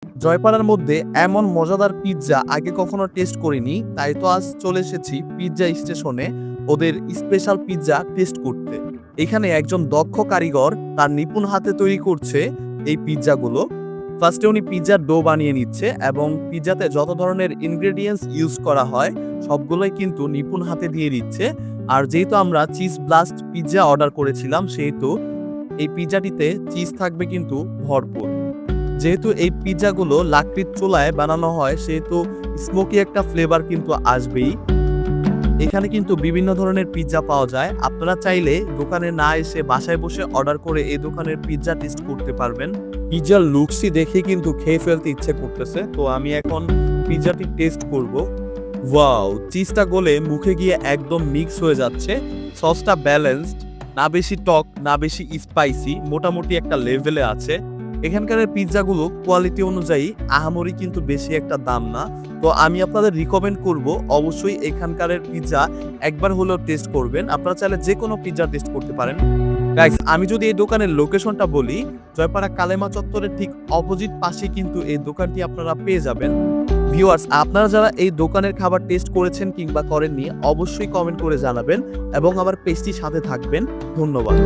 জয়পাড়ার মধ্যে এমন মজাদার পিৎজা আগে কখনো টেস্ট করিনি, তাই তো আজ চলে এসেছি পিৎজা স্টেশনে ওদের স্পেশাল পিৎজা টেস্ট করতে। এখানে একজন দক্ষ কারিগর তার নিপুণ হাতে তৈরি করছে এই পিৎজাগুলো। ফার্স্টে উনি পিৎজার ডো বানিয়ে নিচ্ছে এবং পিৎজাতে যত ধরনের ইনগ্রেডিয়েন্টস ইউজ করা হয় সবগুলোই কিন্তু নিপুণ হাতে দিয়ে দিচ্ছে। আর যেহেতু আমরা চিজ ব্লাস্ট পিৎজা অর্ডার করেছিলাম, সেহেতু এই পিৎজাটিতে চিজ থাকবে কিন্তু ভরপুর। যেহেতু এই পিৎজাগুলো লাকড়ির চুলায় বানানো হয়, সেহেতু স্মোকি একটা ফ্লেভার কিন্তু আসবেই। এখানে কিন্তু বিভিন্ন ধরনের পিৎজা পাওয়া যায়। আপনারা চাইলে দোকানে না এসে বাসায় বসে অর্ডার করে এই দোকানের পিৎজা টেস্ট করতে পারবেন। পিৎজার লুকসই দেখে কিন্তু খেয়ে ফেলতে ইচ্ছে করতেছে, তো আমি এখন পিৎজাটি টেস্ট করব। ওয়াও! চিজটা গলে মুখে গিয়ে একদম মিক্স হয়ে যাচ্ছে। সসটা ব্যালেন্সড, না বেশি টক না বেশি স্পাইসি, মোটামুটি একটা লেভেলে আছে। এখানকার পিৎজাগুলো কোয়ালিটি অনুযায়ী আহামরি কিন্তু বেশি একটা দাম না। তো আমি আপনাদের রিকমেন্ড করব অবশ্যই এখানকার পিৎজা একবার হলেও টেস্ট করবেন। আপনারা চাইলে যেকোনো পিৎজা টেস্ট করতে পারেন। গাইস, আমি যদি এই দোকানের লোকেশনটা বলি, জয়পাড়া কালেমা চত্বরের ঠিক অপোজিট পাশে কিন্তু এই দোকানটি আপনারা পেয়ে যাবেন। ভিউয়ার্স, আপনারা যারা এই দোকানের খাবার টেস্ট করেছেন কিংবা করেননি অবশ্যই কমেন্ট করে জানাবেন এবং আমার পেজটির সাথে থাকবেন। ধন্যবাদ।